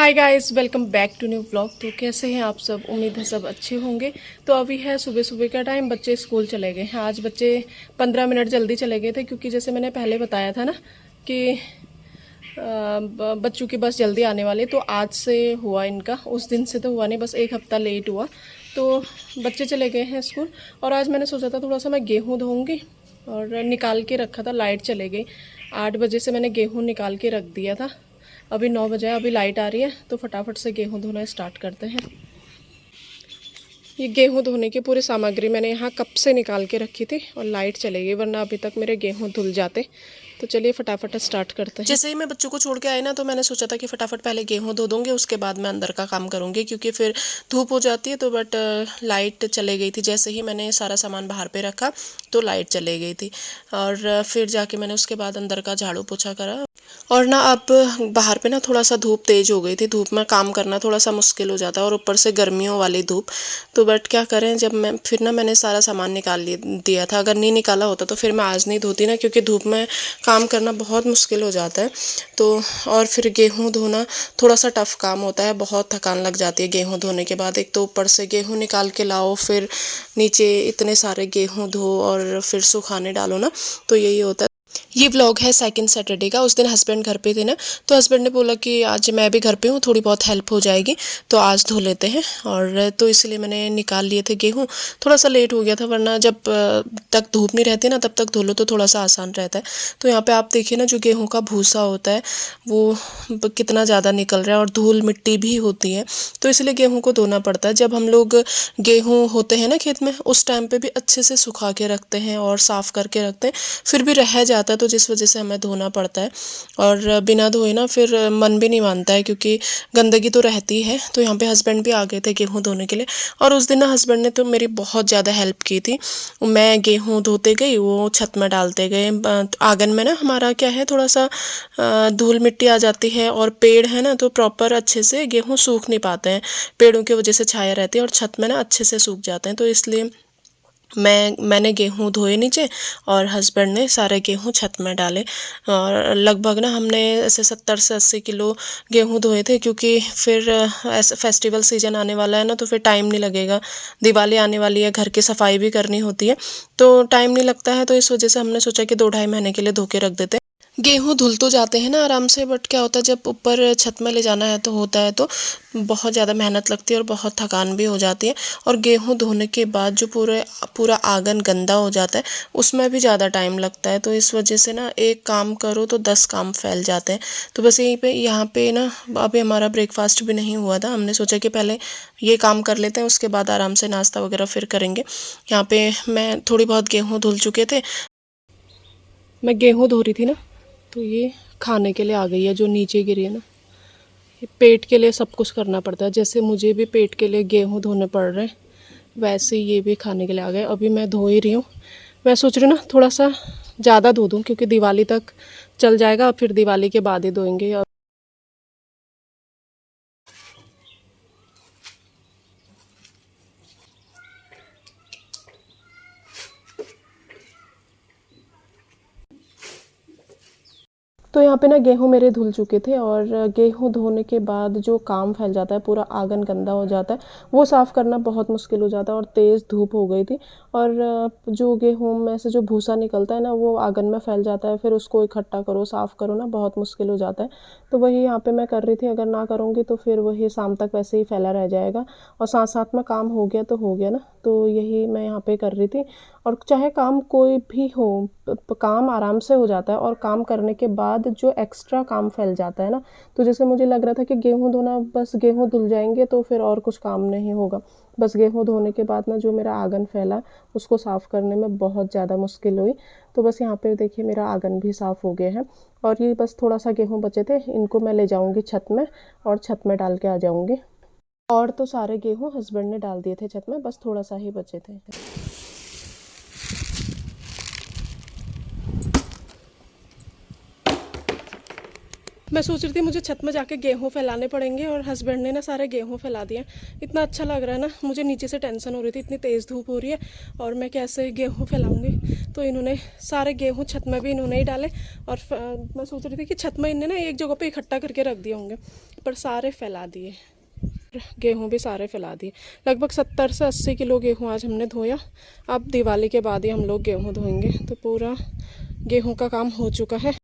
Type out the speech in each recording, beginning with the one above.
Hi guys, welcome back to new vlog. तो कैसे हैं आप सब? उम्मीद है सब अच्छे होंगे। तो अभी है सुबह सुबह का टाइम, बच्चे स्कूल चले गए हैं। आज बच्चे 15 मिनट जल्दी चले गए थे क्योंकि जैसे मैंने पहले बताया था ना कि बच्चों की बस जल्दी आने वाली। तो आज से हुआ इनका, उस दिन से तो हुआ नहीं, बस एक हफ्ता लेट हुआ। तो बच्चे चले गए हैं स्कूल। और आज मैंने सोचा था थोड़ा सा मैं गेहूँ धोऊँगी और निकाल के रखा था, लाइट चले गई। 8 बजे से मैंने गेहूँ निकाल के रख दिया था। अभी 9 बजे, अभी लाइट आ रही है तो फटाफट से गेहूं धोना स्टार्ट करते हैं। ये गेहूं धोने की पूरी सामग्री मैंने यहाँ कप से निकाल के रखी थी और लाइट चलेगी, वरना अभी तक मेरे गेहूं धुल जाते। तो चलिए फटाफट स्टार्ट करते हैं। जैसे ही मैं बच्चों को छोड़ के आई ना, तो मैंने सोचा था कि फटाफट पहले गेहूं धो दूंगी, उसके बाद मैं अंदर का काम करूंगी क्योंकि फिर धूप हो जाती है। तो बट लाइट चले गई थी। जैसे ही मैंने सारा सामान बाहर पे रखा तो लाइट चले गई थी। और फिर जाके मैंने उसके बाद अंदर का झाड़ू पोछा करा। और ना अब बाहर पे ना थोड़ा सा धूप तेज हो गई थी, धूप में काम करना थोड़ा सा मुश्किल हो जाता है और ऊपर से गर्मियों वाली धूप। तो बट क्या करें, जब मैं फिर ना मैंने सारा सामान निकाल दिया था। अगर नहीं निकाला होता तो फिर मैं आज नहीं धोती ना, क्योंकि धूप में काम करना बहुत मुश्किल हो जाता है। तो और फिर गेहूं धोना थोड़ा सा टफ काम होता है, बहुत थकान लग जाती है गेहूं धोने के बाद। एक तो ऊपर से गेहूं निकाल के लाओ, फिर नीचे इतने सारे गेहूं धो और फिर सुखाने डालो ना, तो यही होता है। ये व्लॉग है सेकंड सैटरडे का। उस दिन हस्बैंड घर पे थे ना, तो हस्बैंड ने बोला कि आज मैं भी घर पे हूँ, थोड़ी बहुत हेल्प हो जाएगी, तो आज धो लेते हैं। और तो इसलिए मैंने निकाल लिए थे गेहूँ। थोड़ा सा लेट हो गया था, वरना जब तक धूप नहीं रहती ना तब तक धो लो तो थोड़ा सा आसान रहता है। तो यहाँ पे आप देखिए ना, जो गेहूँ का भूसा होता है वो कितना ज़्यादा निकल रहा है और धूल मिट्टी भी होती है। तो इसलिए गेहूँ को धोना पड़ता है। जब हम लोग गेहूँ होते हैं ना खेत में, उस टाइम पे भी अच्छे से सुखा के रखते हैं और साफ़ करके रखते हैं, फिर भी रह जाता है, तो जिस वजह से हमें धोना पड़ता है। और बिना धोए ना फिर मन भी नहीं मानता है, क्योंकि गंदगी तो रहती है। तो यहाँ पे हस्बैंड भी आ गए थे गेहूँ धोने के लिए। और उस दिन ना हस्बैंड ने तो मेरी बहुत ज़्यादा हेल्प की थी। मैं गेहूँ धोते गई, वो छत में डालते गए। आंगन में ना हमारा क्या है, थोड़ा सा धूल मिट्टी आ जाती है और पेड़ है ना, तो प्रॉपर अच्छे से गेहूँ सूख नहीं पाते हैं। पेड़ों की वजह से छाया रहती है और छत में ना अच्छे से सूख जाते हैं। तो इसलिए मैंने गेहूँ धोए नीचे और हस्बैंड ने सारे गेहूँ छत में डाले। और लगभग ना हमने ऐसे 70 से 80 किलो गेहूँ धोए थे, क्योंकि फिर ऐसा फेस्टिवल सीजन आने वाला है ना, तो फिर टाइम नहीं लगेगा। दिवाली आने वाली है, घर की सफाई भी करनी होती है, तो टाइम नहीं लगता है। तो इस वजह से हमने सोचा कि 2-2.5 महीने के लिए धो के रख देते हैं। गेहूँ धुल तो जाते हैं ना आराम से, बट क्या होता है जब ऊपर छत में ले जाना है तो होता है, तो बहुत ज़्यादा मेहनत लगती है और बहुत थकान भी हो जाती है। और गेहूँ धोने के बाद जो पूरा आंगन गंदा हो जाता है, उसमें भी ज़्यादा टाइम लगता है। तो इस वजह से ना एक काम करो तो 10 काम फैल जाते हैं। तो बस यहीं पे यहाँ पे ना अभी हमारा ब्रेकफास्ट भी नहीं हुआ था। हमने सोचा कि पहले ये काम कर लेते हैं, उसके बाद आराम से नाश्ता वगैरह फिर करेंगे। यहाँ पे मैं थोड़ी बहुत गेहूँ धुल चुके थे। मैं गेहूँ धो रही थी ना, तो ये खाने के लिए आ गई है, जो नीचे गिरी है ना। ये पेट के लिए सब कुछ करना पड़ता है। जैसे मुझे भी पेट के लिए गेहूँ धोने पड़ रहे हैं, वैसे ये भी खाने के लिए आ गए। अभी मैं धो ही रही हूँ। मैं सोच रही हूँ ना थोड़ा सा ज़्यादा धो दूँ, क्योंकि दिवाली तक चल जाएगा, फिर दिवाली के बाद ही धोएंगे। तो यहाँ पे ना गेहूँ मेरे धुल चुके थे, और गेहूँ धोने के बाद जो काम फैल जाता है, पूरा आंगन गंदा हो जाता है, वो साफ़ करना बहुत मुश्किल हो जाता है। और तेज़ धूप हो गई थी, और जो गेहूँ में से जो भूसा निकलता है ना, वो आंगन में फैल जाता है। फिर उसको इकट्ठा करो, साफ़ करो ना, बहुत मुश्किल हो जाता है। तो वही यहाँ पे मैं कर रही थी। अगर ना करूँगी तो फिर वही शाम तक वैसे ही फैला रह जाएगा। और साथ साथ में काम हो गया तो हो गया ना, तो यही मैं यहाँ पे कर रही थी। और चाहे काम कोई भी हो, काम आराम से हो जाता है। और काम करने के बाद जो एक्स्ट्रा काम फैल जाता है ना, तो जैसे मुझे लग रहा था कि गेहूँ धोना, बस गेहूँ धुल जाएंगे तो फिर और कुछ काम नहीं होगा। बस गेहूँ धोने के बाद ना जो मेरा आंगन फैला, उसको साफ़ करने में बहुत ज़्यादा मुश्किल हुई। तो बस यहाँ पे देखिए मेरा आंगन भी साफ़ हो गया है। और ये बस थोड़ा सा गेहूँ बचे थे, इनको मैं ले जाऊँगी छत में और छत में डाल के आ जाऊँगी। और तो सारे गेहूँ हस्बैंड ने डाल दिए थे छत में, बस थोड़ा सा ही बचे थे। मैं सोच रही थी मुझे छत में जाके गेहूँ फैलाने पड़ेंगे, और हस्बैंड ने ना सारे गेहूँ फैला दिए। इतना अच्छा लग रहा है ना, मुझे नीचे से टेंशन हो रही थी, इतनी तेज़ धूप हो रही है और मैं कैसे गेहूँ फैलाऊंगी। तो इन्होंने सारे गेहूँ छत में भी इन्होंने ही डाले, और मैं सोच रही थी कि छत में इन्हें ना एक जगह पे इकट्ठा करके रख दिए होंगे, पर सारे फैला दिए। गेहूँ भी सारे फैला दिए। लगभग 70 से 80 किलो गेहूँ आज हमने धोया। अब दिवाली के बाद ही हम लोग गेहूँ धोएंगे, तो पूरा गेहूँ का काम हो चुका है।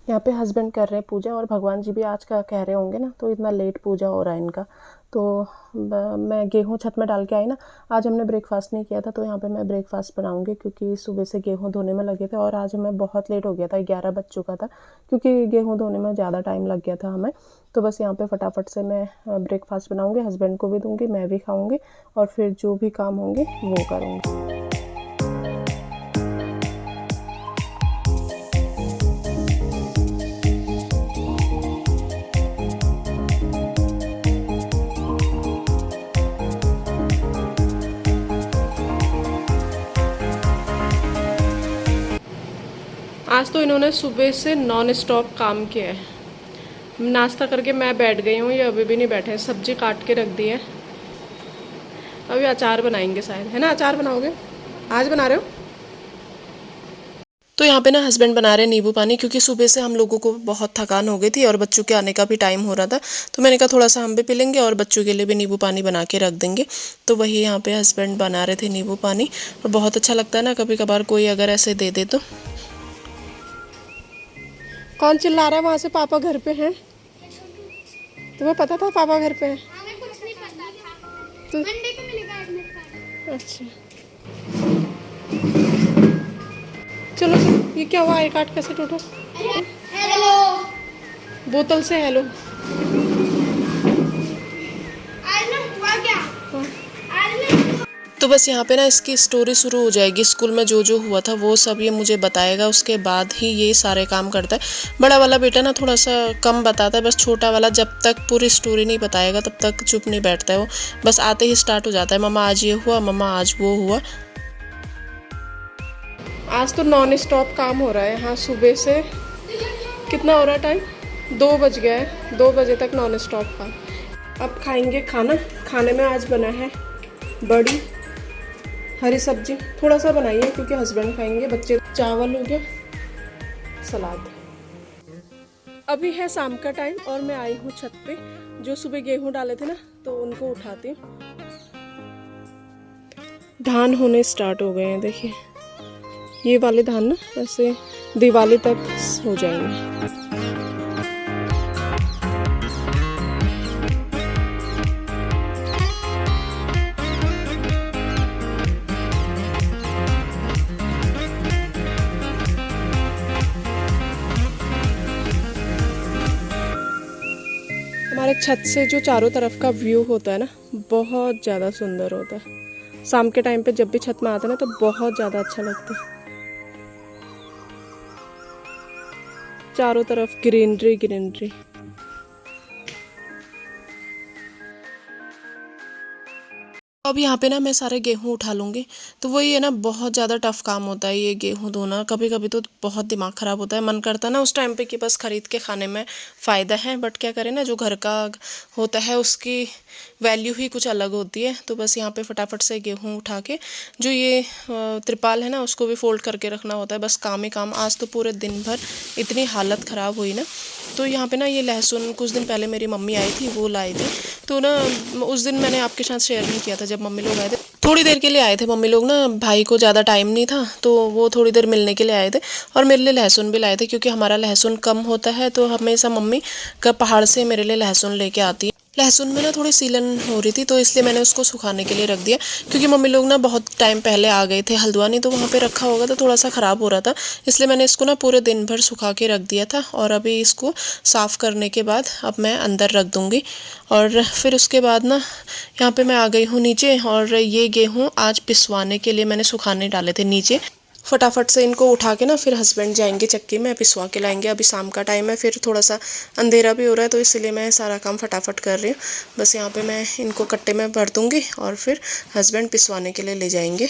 यहाँ पे हस्बैंड कर रहे हैं पूजा, और भगवान जी भी आज का कह रहे होंगे ना, तो इतना लेट पूजा हो रहा है इनका। तो मैं गेहूँ छत में डाल के आई ना, आज हमने ब्रेकफास्ट नहीं किया था, तो यहाँ पे मैं ब्रेकफास्ट बनाऊंगी, क्योंकि सुबह से गेहूँ धोने में लगे थे और आज हमें बहुत लेट हो गया था, 11 बज चुका था, क्योंकि गेहूँ धोने में ज़्यादा टाइम लग गया था हमें। तो बस यहाँ पे फटाफट से मैं ब्रेकफास्ट बनाऊँगी, हस्बैंड को भी दूँगी, मैं भी खाऊँगी, और फिर जो भी काम होंगे वो करूँगी। आज तो इन्होंने सुबह से नॉन स्टॉप काम किया है। नाश्ता करके मैं बैठ गई हूँ, ये अभी भी नहीं बैठे हैं। सब्जी काट के रख दी है, अभी अचार बनाएंगे शायद, है ना? अचार बनाओगे? आज बना रहे हो? तो यहाँ पे ना हस्बैंड बना रहे नींबू पानी, क्योंकि सुबह से हम लोगों को बहुत थकान हो गई थी और बच्चों के आने का भी टाइम हो रहा था। तो मैंने कहा थोड़ा सा हम भी पी लेंगे और बच्चों के लिए भी नींबू पानी बना के रख देंगे। तो वही यहाँ पे हस्बैंड बना रहे थे नींबू पानी, और बहुत अच्छा लगता है ना कभी कभार कोई अगर ऐसे दे दे तो। कौन चिल्ला रहा है वहाँ से? पापा घर पे हैं? तुम्हें पता था पापा घर पे हैं? हमें कुछ नहीं पता था। तो मंडे को मिलेगा एडमिट कार्ड। अच्छा, चलो ये क्या हुआ? आई कार्ड कैसे टूटा? हेलो, बोतल से हेलो। आज ना हुआ क्या? हाँ। आज ना तो बस यहाँ पे ना इसकी स्टोरी शुरू हो जाएगी। स्कूल में जो जो हुआ था वो सब ये मुझे बताएगा, उसके बाद ही ये सारे काम करता है। बड़ा वाला बेटा ना थोड़ा सा कम बताता है, बस छोटा वाला जब तक पूरी स्टोरी नहीं बताएगा तब तक चुप नहीं बैठता है वो। बस आते ही स्टार्ट हो जाता है, मम्मा आज ये हुआ, मम्मा आज वो हुआ। आज तो नॉन स्टॉप काम हो रहा है यहाँ सुबह से। कितना हो रहा है टाइम? 2 बज गया है, 2 बजे तक नॉन स्टॉप काम। अब खाएंगे खाना। खाने में आज बना है बड़ी, हरी सब्जी थोड़ा सा बनाई है क्योंकि हस्बैंड खाएंगे, बच्चे। चावल हो गया, सलाद। अभी है शाम का टाइम और मैं आई हूँ छत पे। जो सुबह गेहूँ डाले थे ना, तो उनको उठाती हूँ। धान होने स्टार्ट हो गए हैं, देखिए ये वाले धान ना ऐसे दिवाली तक हो जाएंगे। हमारे छत से जो चारों तरफ का व्यू होता है ना, बहुत ज़्यादा सुंदर होता है। शाम के टाइम पे जब भी छत में आते हैं ना, तो बहुत ज़्यादा अच्छा लगता है। चारों तरफ ग्रीनरी ग्रीनरी। अब यहाँ पे ना मैं सारे गेहूँ उठा लूँगी। तो वही है ना, बहुत ज़्यादा टफ काम होता है ये गेहूँ धोना। कभी कभी तो बहुत दिमाग ख़राब होता है, मन करता है ना उस टाइम पे कि बस ख़रीद के खाने में फ़ायदा है, बट क्या करें ना, जो घर का होता है उसकी वैल्यू ही कुछ अलग होती है। तो बस यहाँ पे फटाफट से गेहूँ उठा के, जो ये त्रिपाल है ना उसको भी फोल्ड करके रखना होता है। बस काम ही काम। आज तो पूरे दिन भर इतनी हालत ख़राब हुई ना। तो यहाँ पे ना ये लहसुन कुछ दिन पहले मेरी मम्मी आई थी, वो लाई थी। तो ना उस दिन मैंने आपके साथ शेयर नहीं किया था, जब मम्मी लोग आए थे, थोड़ी देर के लिए आए थे मम्मी लोग ना। भाई को ज़्यादा टाइम नहीं था, तो वो थोड़ी देर मिलने के लिए आए थे, और मेरे लिए लहसुन भी लाए थे, क्योंकि हमारा लहसुन कम होता है। तो हमेशा मम्मी का पहाड़ से मेरे लिए लहसुन लेके आती है। लहसुन में ना थोड़ी सीलन हो रही थी, तो इसलिए मैंने उसको सुखाने के लिए रख दिया, क्योंकि मम्मी लोग ना बहुत टाइम पहले आ गए थे हल्द्वानी, तो वहाँ पे रखा होगा तो थोड़ा सा ख़राब हो रहा था। इसलिए मैंने इसको ना पूरे दिन भर सुखा के रख दिया था। और अभी इसको साफ़ करने के बाद अब मैं अंदर रख दूँगी। और फिर उसके बाद ना यहाँ पे मैं आ गई हूँ नीचे, और ये गेहूँ आज पिसवाने के लिए मैंने सुखाने डाले थे नीचे। फटाफट से इनको उठा के ना फिर हस्बैंड जाएंगे चक्की में, पिसवा के लाएंगे। अभी शाम का टाइम है, फिर थोड़ा सा अंधेरा भी हो रहा है, तो इसलिए मैं सारा काम फटाफट कर रही हूँ। बस यहाँ पे मैं इनको कट्टे में भर दूँगी और फिर हस्बैंड पिसवाने के लिए ले जाएंगे।